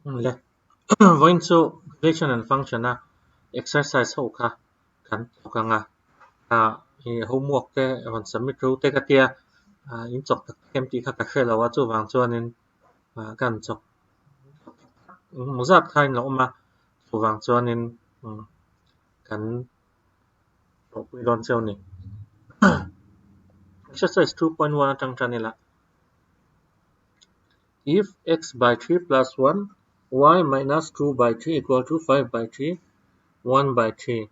le voin chu relation and function na exercise ho kha kan ka nga hi homework te on submit ru te ka tia in chok tak kem ti kha ka khela wa chu wang chuanin kan chok muzat khain lo ma chu wang chuanin kan pui ron cheu ni exercise 2.1 atang chanila if x by 3 plus 1 y minus 2 by 3 equal to 5 by 3 1 by 3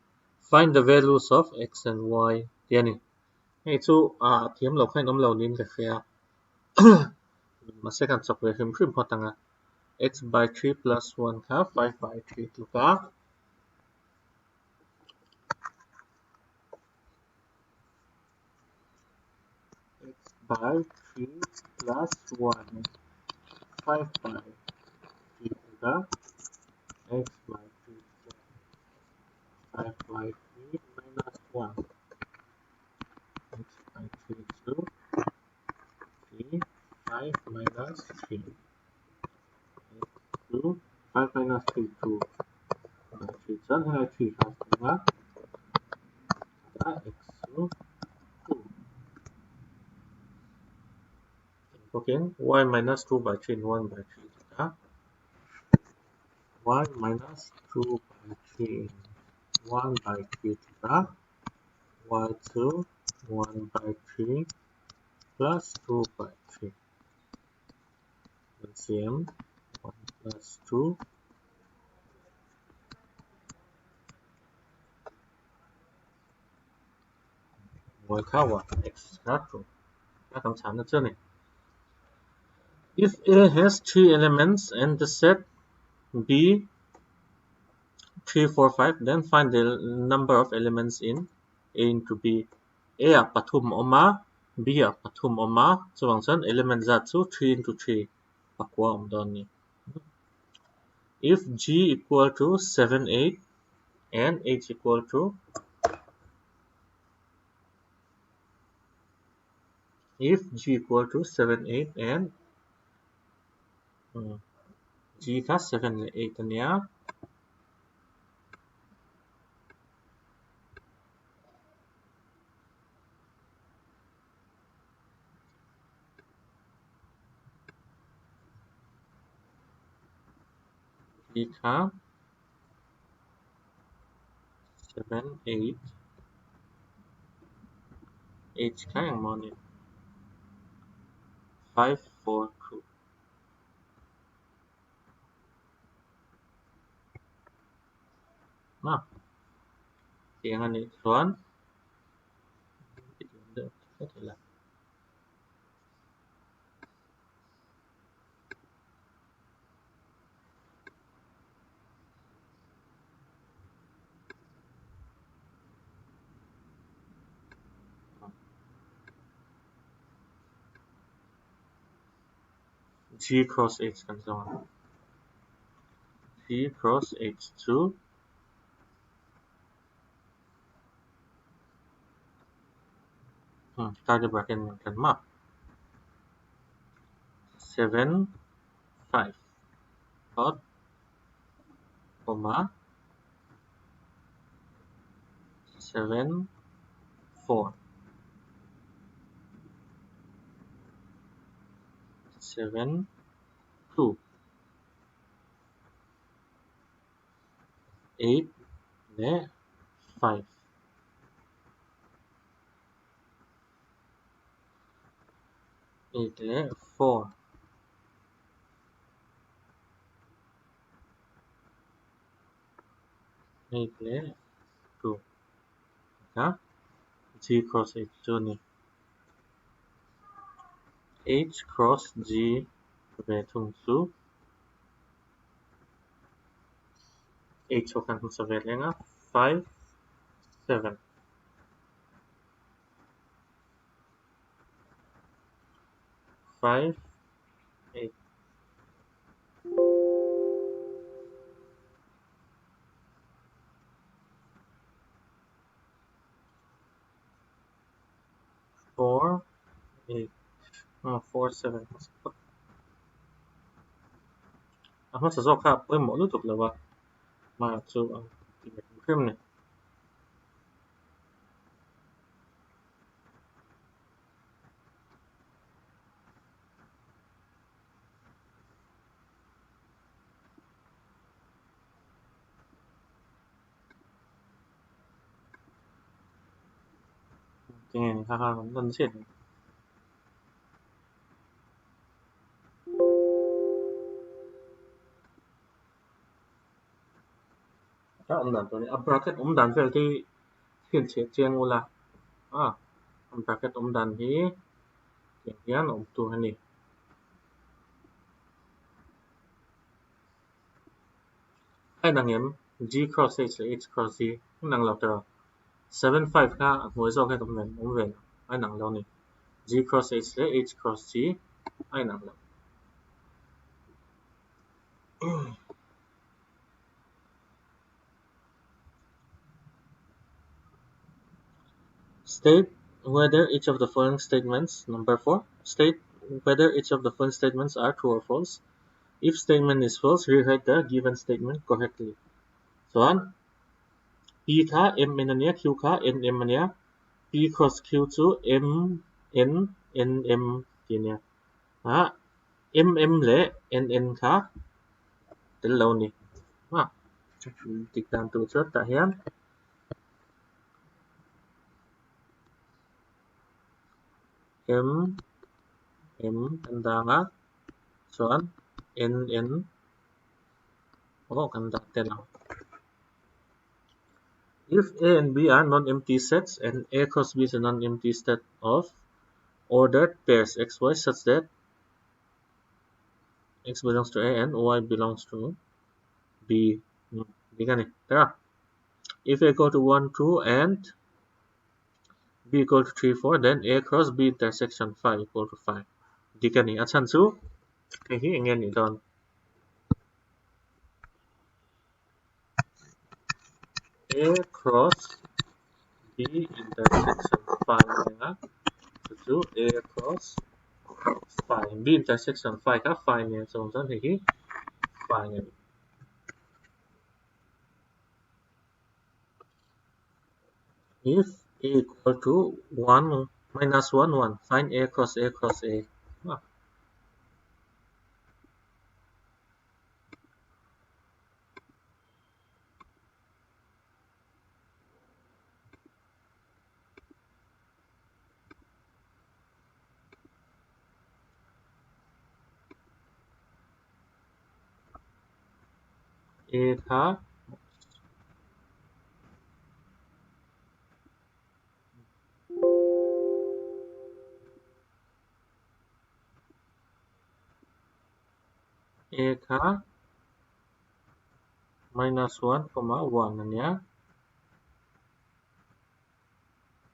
find the values of x and y yani hey chu thiam lo khain om lo nin ka khia ma second chok ve him phrim photanga x by 3 plus 1 kha 5 by 3 tu ka x by 3 plus 1 5 by 3 tu ka x by 3 plus 5 by 3 minus 1 x by 3 2 3 5 minus 3 2 5 minus 3 2 3 chan hai 3 half nga x 2 okay y minus 2 by 3 1 by 3 y minus 2 by 3 1 by 3 y2 1 by 3 plus 2 by 3 LCM 1 plus 2 y เข้า x ครับผมถ้าคำถามนะเจ้านี่ if A has 3 elements and the set B 3 4 5 then find the number of elements in A into B A ปฐุมออกมา B ปฐุมออกมาส่วนฉัน element จัดสู่3 into 3ปักว่าอมดอนนี้ if G equal to 7 8 and H equal to if G equal to 7 8 and G ค่ะ7 8อันเนี้ยG ค่ะ7 8 H ค่ะอย่างมอนี่5 4 2มาเสียงอันนี้ส่วน G cross H กันส่วน G cross H2 starter bracket เหมือนกันมา7 5 dot comma 7 4 7 2 8 และ 5 8และ 4 8และ 2นะ G cross H ตัวนี้ H cross G ไปตรงสู่ H เท่ากันกับ7เลยนะ 5 7 5 8 4 8 4 7 Ahmad sa zoka pwe mo lutuk lawa ma chu krim ne tingin ha ha dan sit ta dan to ni a bracket dan vel ti hian che chiang ula a bracket dan hi hian tu hani ai nang em g cross h le h cross g nang lo ta 75 ka ngoi zo ka tom ven ven ai nang lo ni g cross h le h cross g ai nang lo state whether each of the following statements number 4 state whether each of the following statements are true or false. If statement is false, rewrite the given statement correctly. So on P ka M in ania Q ka N M ania P cross Q to M N N M ania M M le N N ka đến lâu ni tích đàn từ trước tại hiến M M tanda nga so on N N ganda tên nào If A and B are non-empty sets and A cross B is a non-empty set of ordered pairs xy such that x belongs to A and y belongs to B. Di ka ni? Tara. If A equal to 1, 2 and B equal to 3, 4, then A cross B intersection 5 equal to 5. Di ka ni? At san su? Cái hi anh em ni don. A cross B intersection 5 nga. So A cross 5. B intersection 5 ka 5 niya. So saan hi 5 niya. If A equal to 1 minus 1 1 find A cross A cross A. A ka A ka minus 1 comma 1 niya.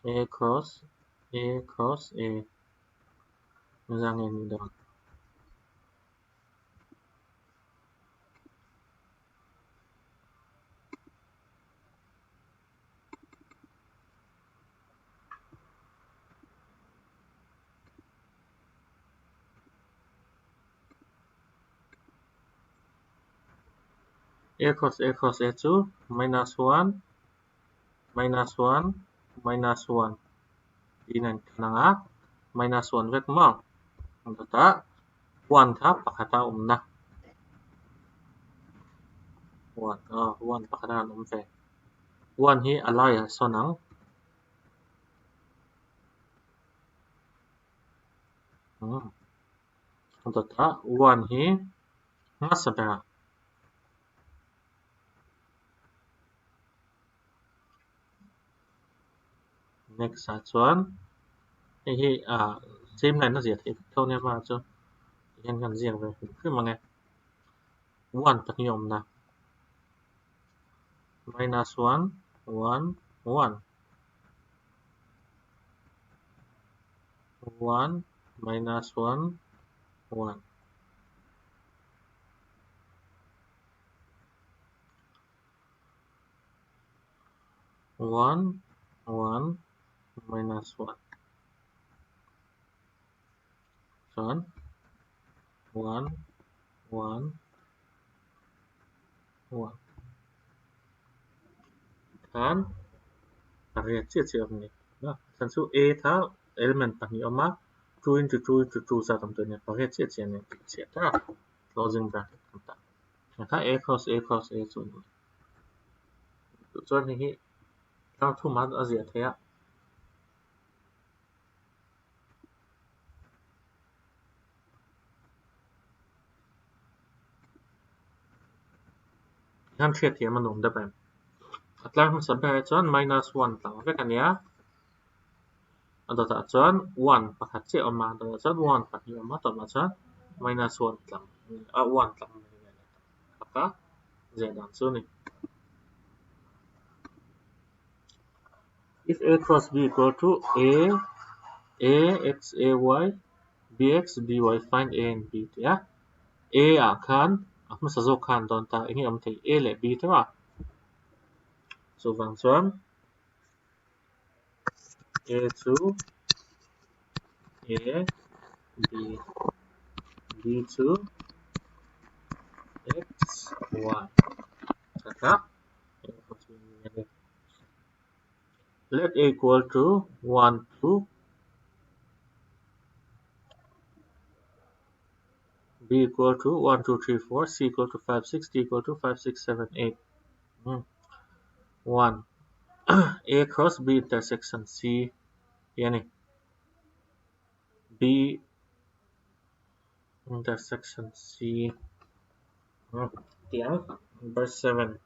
A cross A. Nilangin dito. A cross A2 minus 1 minus 1 minus 1. Dinan ka na nga. Minus 1 vet mo. Ang tata 1 ka pakataom na. 1 1 pakataom fe. 1 hi alaya so nang ang tata 1 hi nga sabera. Next one hi same line nó diệt thì câu này mà cho hiện gần riêng về khi mà nghe 1 tất nhiên là minus 1 1 1 1 minus 1 1 1 1 minus 1 son 1 1 1 kan pariat siya ni na sansu a tha element pahnih awma 2 into 2 into 2 za tam tu ni pariat siya ni siya ta closing bracket kan ta kha a cross a cross a chu chuan hi tang thu mat azia thea han thiat thiam manum da ban atlar hum sabha chuan minus 1 tlang vek ania adota chuan 1 pakhat che awma adota chuan 1 pahnih awma tawma chuan minus 1 tlang 1 tlang kha zia dan chu ni if a cross b equal to a x a y b x b y find a and b ya a khan ahma sa zo khan don ta engi am thei a le b ta so wang chuan a chu a b b chu x y kha let a equal to 1 2 b equal to 1 2 3 4 c equal to 5 6 d equal to 5 6 7 8 1 a cross b intersection c yani b intersection c tiang number 7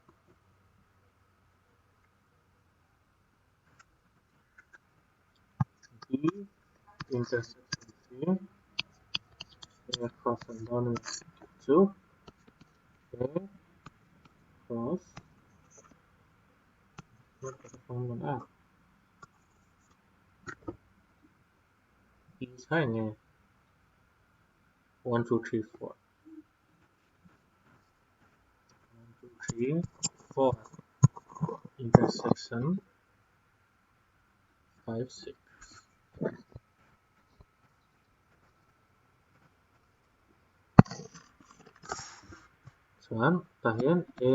b intersection c a cross and down 2 a cross is hanging 1 2 3 4 1 2 3 4 intersection 5 6 chuan ta hian a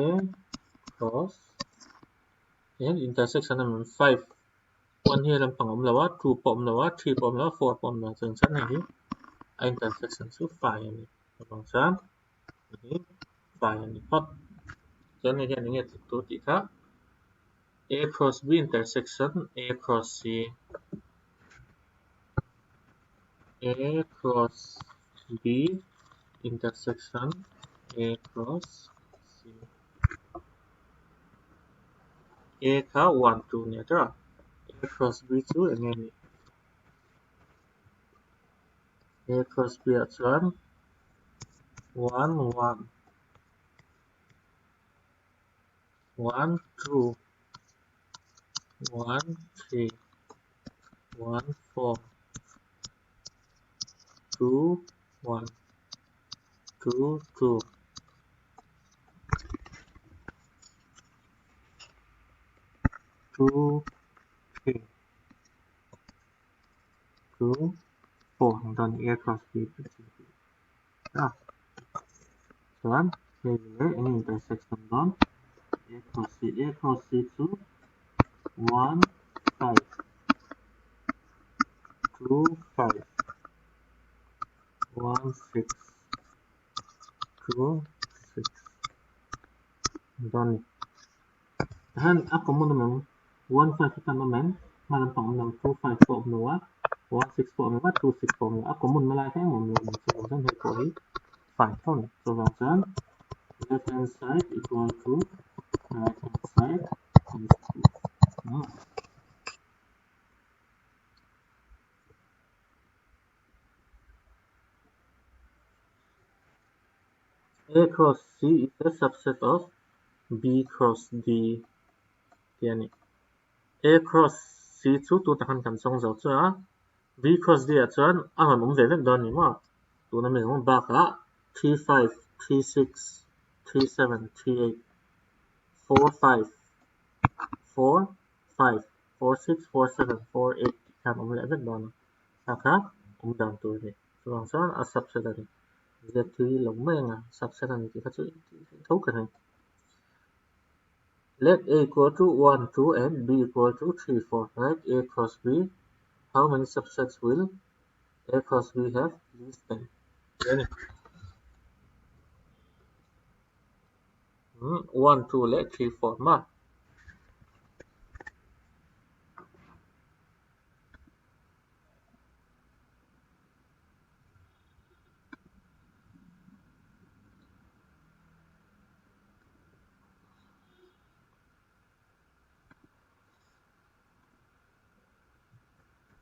cross and intersection number 5 1 here lampang awm lawa 2 pawh awm lawa 3 pawh awm lawa 4 pawh awm lawa chuan chuan hei hi a intersection chu 5 ani chuan chuan hi 5 ani hot chuan hei hian enge tu tih kha a cross b intersection a cross c a cross b intersection a cross c a kha 1 2 ni ata a cross b chu enge ni a cross b a chuan 1 1 1 2 1 3 1 4 2 1 2 2 2 3 2 4 dan a cross b chuan hei le enge intersection don a cross c chu 1 5 2 5 1 6 2 6 dan han ako mo naman 1 5 kita naman malam pang nam 2 5 po nawa 1 6 po nawa 2 6 po nawa ako mo malay tayo mo so dan hei po hi 5 ton so dan left hand side equal to right hand side is 2 A cross C is a subset of B cross D yani A cross C chu tu takan kan song zo chu B cross D a chuan a han ve vek don ni ma tu na me hong ba ka 3 5 3 6 3 7 3 8 4 5 4 5 4 6 4 7 4 8 kan ve vek don ka dan tu ni so chuan a subset ani Z3 lồng mê nga subset ani ki ka chu thấu cái này Let A equal to 1, 2 and B equal to 3, 4, right? A cross B. How many subsets will A cross B have? These 10. Then 1, 2, let 3, 4 mark.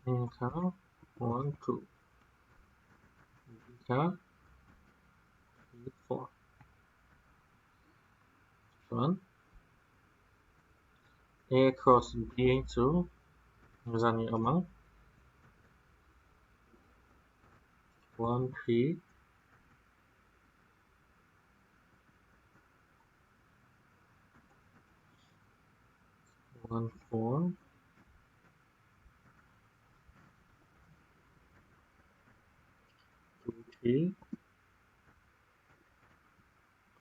Okay. 1, 2, 3, 4. 1. A cross B to Zani among 1, 3, 1, 4, 2, 3,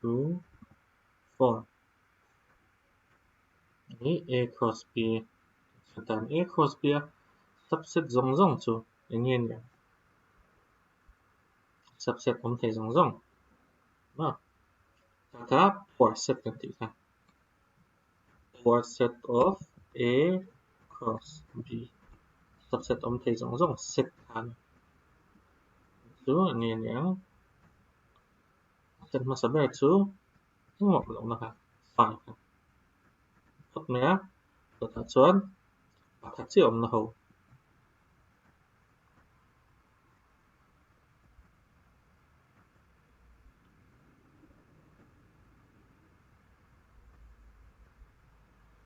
2, 4. Ini A cross B. Dan A cross B subset dòng dòng chu ingin ya. Subset om thei dòng dòng. Nah, kata for set nanti kan. For set of A cross B. Subset om thei dòng dòng set kan. Chu ingin yang set masabe chu ngọc lộng na kan. Phải kan. Tốt mẹ. Tốt thật chuan. Thật chi om na ho.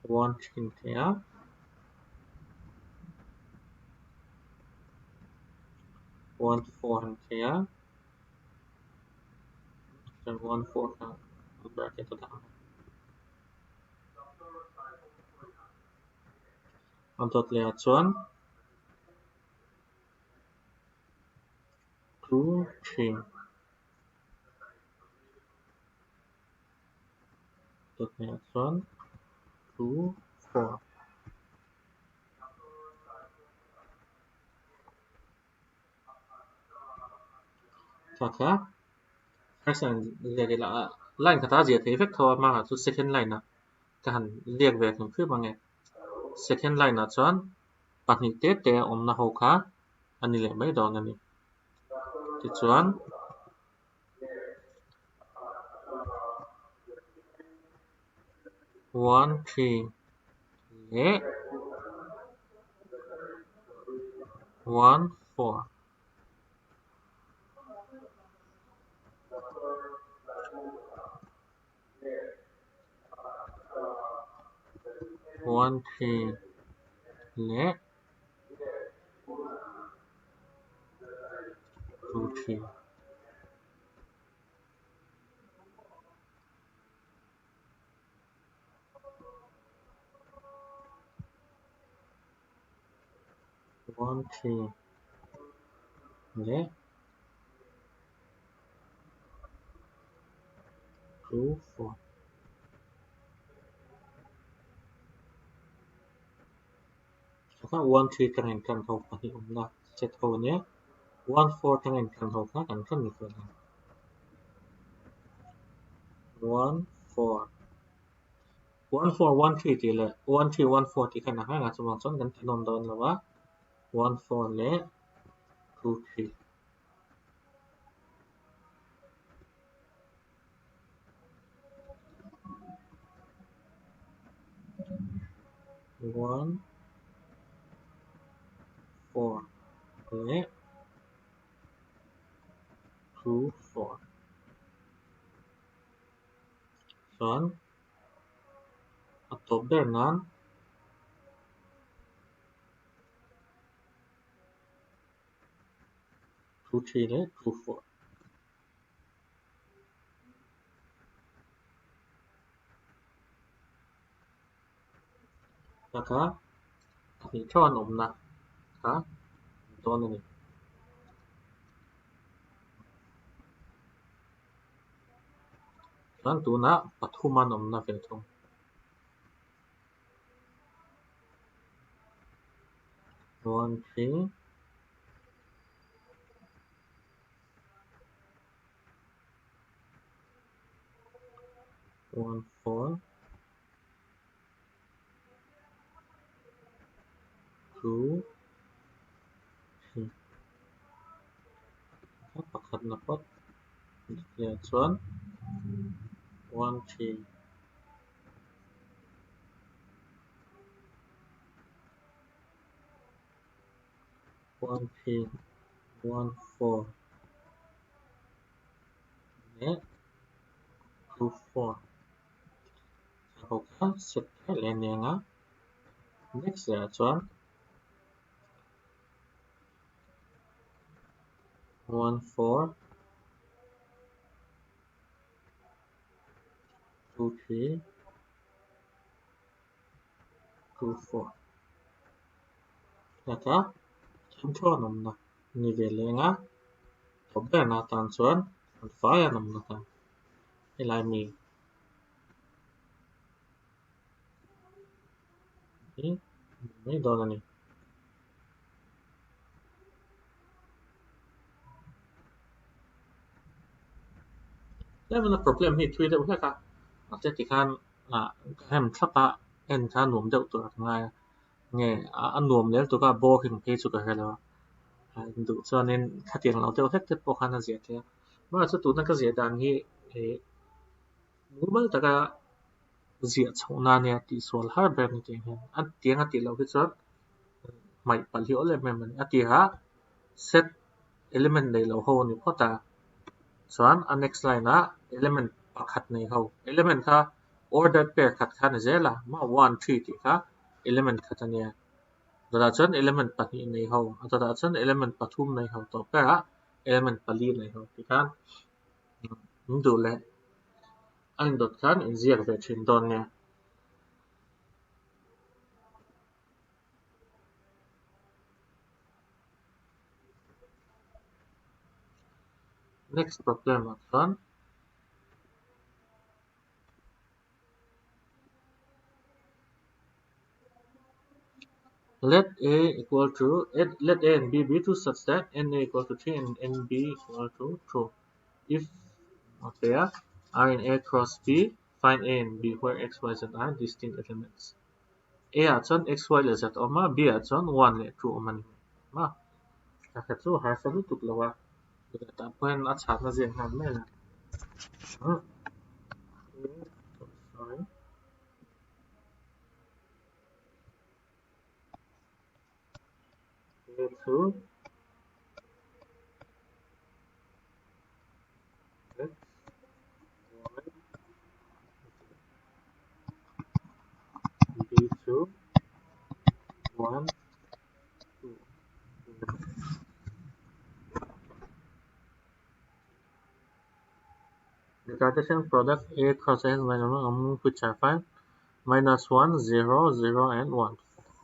1, 3 thea. 1, 4 thea. Dan 1, 4 kan. Bracket tu tak. Untuk lihat chuan 2, 3. Untuk lihat chuan 2, 4. Kaka first line liệt là line kata gì thế vector mà là tu second line na kan liệt về thằng phía bằng nghe second line na chuan bạn ni te om na ho kha ani le mai don ani ti chuan 1, 3 le 1, 4. 1, 3 le 2, 3. 1, 3 le 2, 4. Kaka 1, 3 tangen kan ho pati om na set ho nya 1, 4 tangen kan ho kha kan kan ni ko 1, 4. 1, 4, 1, 3 ti le 1, 3, 1, 4 ti kan ha nga chuang chuan kan tinom don lawa 1, 4 le 2, 3. 1, 4 le 2, 4. Chuan a top ber nan 2, 3 le 2, 4. Kaka ni chuan om na ha don ani chuan tu na pathuman om na ve thung 1 3 1 4 2 3 pakhat na pot declare chuan 1 3 1 3 1 4 ne 2 4 hau kha set le nenga next ya chuan 1 4 2 3 2 4 naka thon nom na ni ve lenga thobbe na tan chuan fa ya nom na ta elai mi ni don aniแล้วมัน problem ที่ทวีตได้ว่าอาจจะที่การให้มันทับะเอ็นท่าหนุ่มเดียวตัวง่ายไงอันหนุ่มเนี่ยตัวก็บอกถึงเพจสุดเลยแล้วดูส่วนนี้ถ้าเตียงเราเดียวแค่จะพอขนาดเสียเท่าว่าจะตัวนั้นก็เสียดานที่รู้มั้ยแต่ก็เสียชงนานเนี่ยที่ส่วนฮาร์ดแบบนี้เองอันเตียงอันที่เราคิดว่าไม่ปัญหาอะไรมันอันที่ฮะ set element ในเราโหนี่เพราะแต่ส่วนอัน next line นะ element ปักขัดในเขา element ค่ะ ordered pair ขัดขันเจล่ะมา1 3ที่ค่ะ element ขัดเนี่ยตัวนั้น element ปัจจุบันในเขาตัวนั้น element ปัจจุบันในเขาต่อไปละ element ปัจจุบันในเขาที่ค่ะมันดูแลอันดอทกันอินเสียกับชิ้นตอนเนี่ย next problem ก่อน let a equal to let a and b be true such that na equal to 3 and nb equal to true if okay are in a cross b find a and b where x y z are distinct elements a อ่ะจน x y และ z ออกมา b อ่ะจน1และ true ออกมามาถ้าเกิดสู้หาสรุปถูกแล้วว่าแต่เพื่อนอาจารย์มาเรียนงานไม่ละsorry a2 x y b2 1 2 the Cartesian product A cross S minus which are find minus 1 0 0 and 1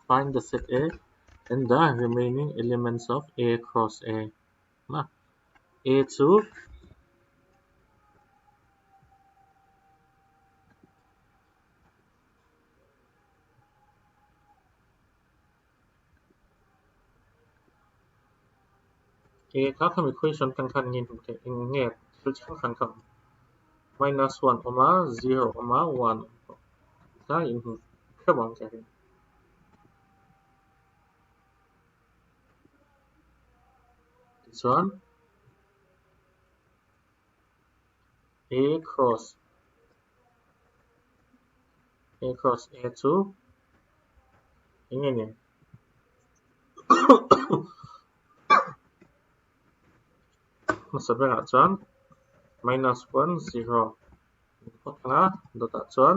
find the set A and the remaining elements of A cross A A2 A ครับทำ equation ตั้งคันยินถูกแต่เงี้ยคือช่างคันครับ minus 1 comma 0 comma 1 ถ้ายินถูกแค่บอกจะเห็น this one A cross A2 อย่างเงี้ยมันจะเป็นอะไรจวน minus 1 0 พอทั้งดอทจวน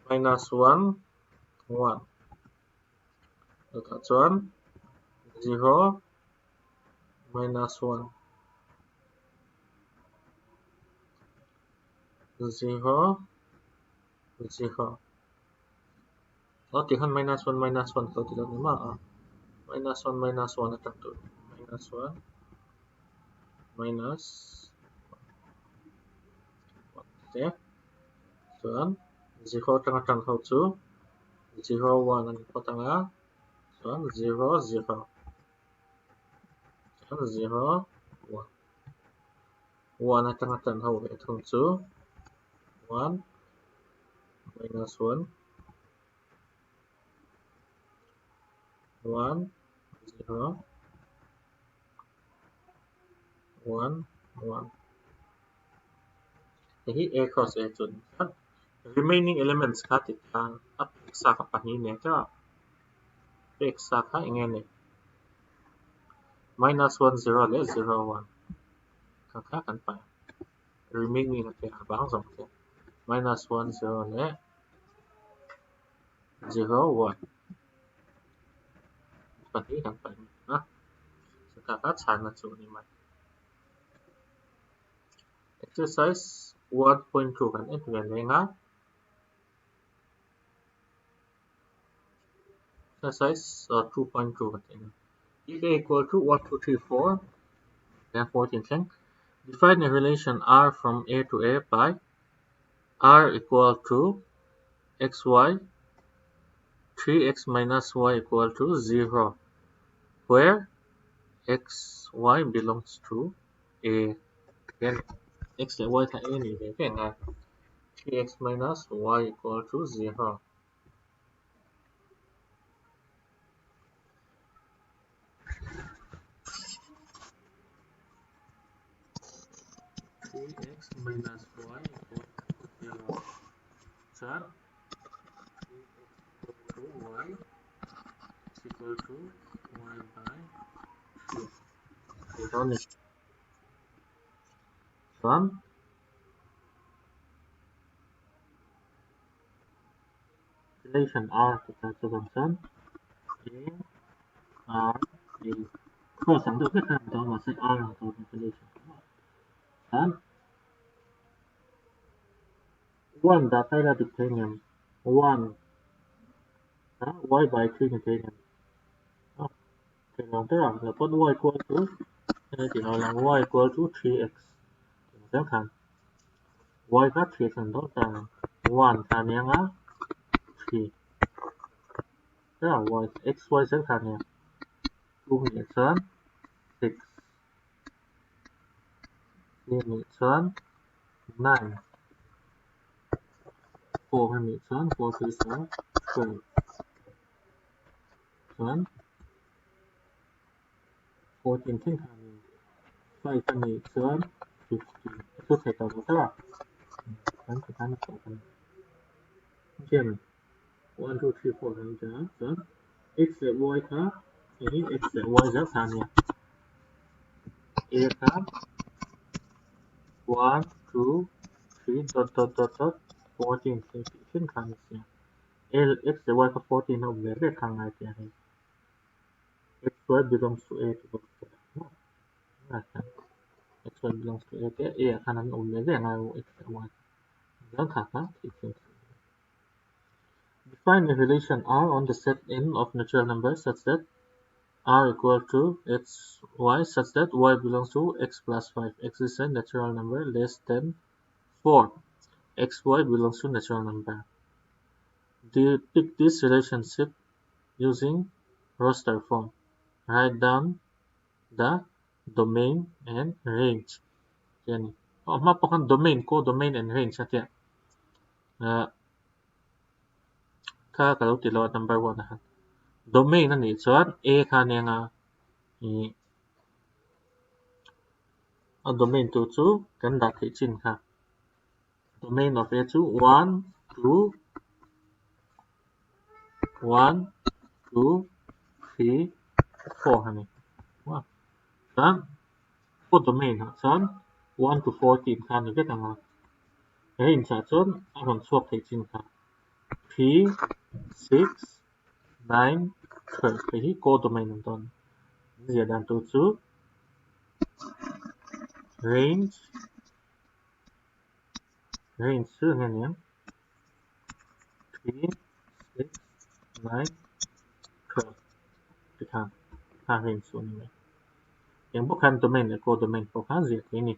minus 1 1 ดอทจวน 0 minus 1 0 0 oh tihan minus 1 minus 1 kalau tidak lima minus 1 minus 1 akan tu minus 1 minus 1 ya tuan 0 tengah tengah tu 0 1 ang tengah 1 0 0 1 0 1 1 at tengah hau ve thung chu 1 minus 1 1 0 1 1 hi a cross a chun remaining elements kha ti thang up sa ka pani ne cha x sa kha nge ne minus 1 0 le 0 1 ka kha kan pa remaining na pe bang song ke minus 1 0 le 0 1 pani kan pa ha sa ka chan na chu ni mai exercise 1.2 kan et ve le nga exercise 2.2 kan te if a equal to 1 2 3 4 then 14 can define a relation r from a to a by r equal to xy 3x minus y equal to 0 where xy belongs to a then x and y tha a ni ve ke nga 3x minus y equal to 0 3x minus y equal to 0 so 3x equal to y is equal to y by 3 ito ni from relation r kita sebutkan a r a cross ang tu kan tahu masa r atau relation dan 1 data là dependent 1 y by 3 dependent thì nó tức là con y equal to thì nó là y equal to 3x chẳng hạn y khác 3 thành đó là 1 thành nhá 3 tức là y x y sẽ thành nhá 2 mình sớm 6 3 mình sớm 9 4 mình sớm 4 3 sớm 12 sớm 14 thiên thành 5 mình sớm 15 tôi thể tổng tức là sớm thì thành tổng thành trên 1 2 3 4 thành giá sớm x và y khác thì x và y rất thành nhá a khác 1 2 3 dot 14 thiên thành nhá L x và y có 14 nó về cái thằng này thì x y belongs to a to x y belongs to a cái a khả năng ổn định cái này x và y rất khả năng thì define a relation r on the set n of natural numbers such that r equal to x y such that y belongs to x plus 5 x is a natural number less than 4 x y belongs to natural number depict this relationship using roster form write down the domain and range yan mapakan domain ko domain and range natin kalau tilawat number 1 na domain na ni chuan a kha ne nga domain tu chu kan dat thei chin kha domain of a chu 1 2 1 2 3 4 hani wa chuan ko domain ha chuan 1 to 14 kha ni cái nga range cha chuan a hon chuak thei chin kha 3 6 9 12 cái hi ko domain an ton zia dan tu chu range chu nghe nhé 3 6 9 12 cái thằng range số này yang bukan domain ko domain ko kha zia ini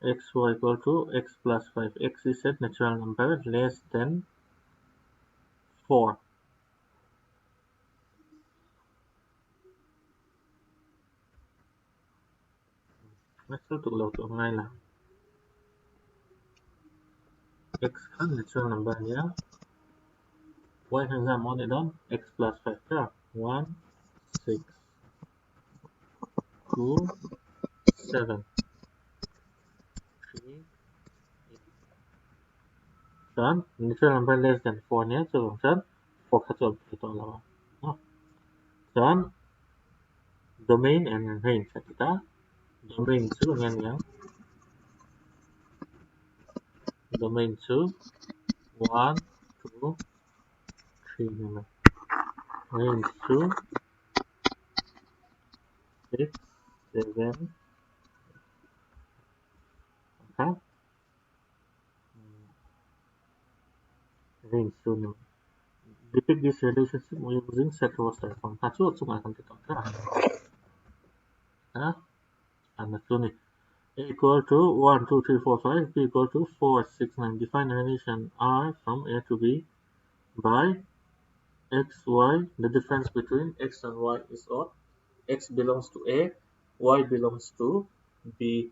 xy equal to x plus 5. X is a natural number less than 4. Let's go to lầu chỗ ngay là x khác natural number nhé. Y thành ra món này đó x plus 5 ra 1, 6, 2, 7, 3, 8. Natural number less than 4 nhé. So, 4 khác cho itu lah. Dan domain and range kita. Domain 2 yang domain 2 1, 2, 3 naman. Range 2 6, 7. Okay. Range 2 naman. Depict this relationship using set roster from Hachu Tsuma akan kita. And the tuning A equal to 1, 2, 3, 4, 5, B equal to 4, 6, 9. Define the relation R from A to B by x, y. The difference between x and y is odd. X belongs to A, y belongs to B.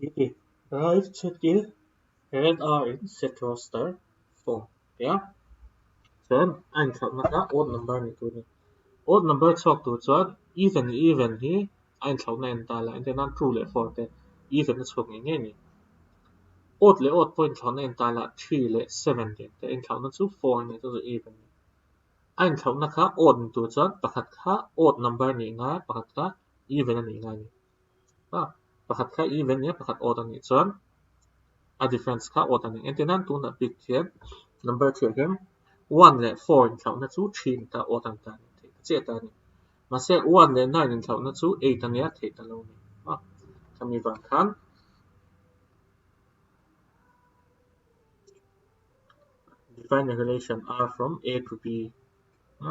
Okay. Right, check it. And R in set roster form. Yeah. So, I'm talking about odd number ni tu ni. Odd number talk to so even ni I'm talking about la and then true le for the even is talking ni. Odd le odd point talking about la 3 le 7 the in talking to 4 ni to even. I'm talking about odd to so pakat ka odd number ni nga pakat ka even ni nga ni. Pakat ka even ni pakat odd ni so a difference ka odd ni. And then to na big here number 3 here 1 le 4 in talking to 3 ta odd ni ta ni. Che ta ni. Mà sẽ 1 le 9 in talking to 8 ni a the ta lo ni. Kami bang kan define the relation R from A to B. A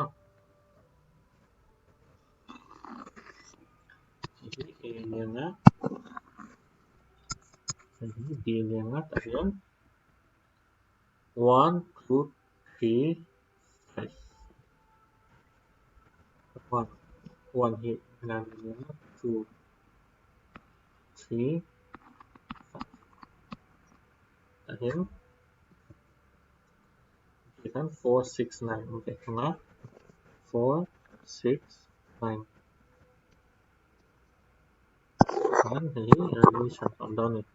lianga, B lianga, again 1, 2, 3, 5. 1 here, 2, 3, 5. Again, then 4, 6, 9. Okay, 4, 6, 9. And here relation from down it.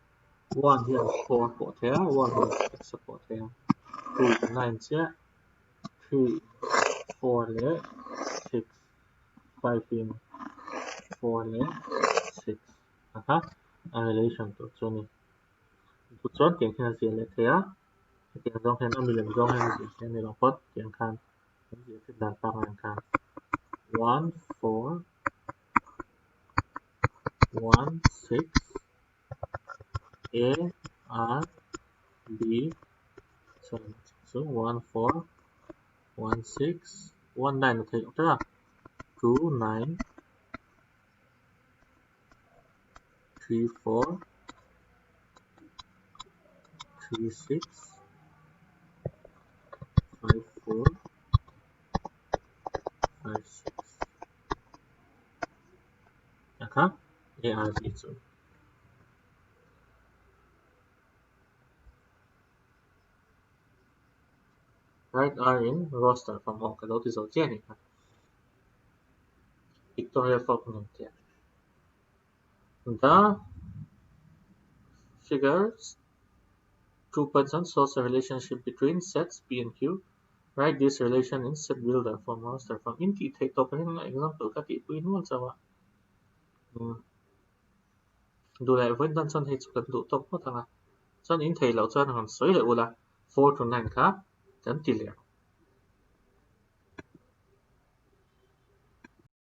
1 here 4 support here, 1 here 6 support here. 2 to 9 here, 3, 4 here, 6, 5 in 4 here, 6. A relation to Johnny. To John tiếng khen gì lại thế á? Tiếng John khen âm liền John khen gì khen này là phất tiếng khan. Tiếng gì thì đạt bằng hàng khan. 1, 4, 1, 6, A, R, B, so 1, 4, 1, 6, 1, 9 là thấy không? 2, 9, 3, 4, 3, 6, 5, 4, 5, 6. Okay? A, R, B, so. Write R in roster from all cái đó thì dấu trên này. Victoria Falcon here. The figures 2 persons shows a relationship between sets P and Q. Write this relation in set builder from roster from in thị thầy tập hình example các thị quy luôn sao ạ? Đủ lại với đơn chân thầy cần đủ tốc có thằng à? Chân in thầy lão chân hẳn xoáy lại là 4 to 9 khác, chấm tỷ lệ.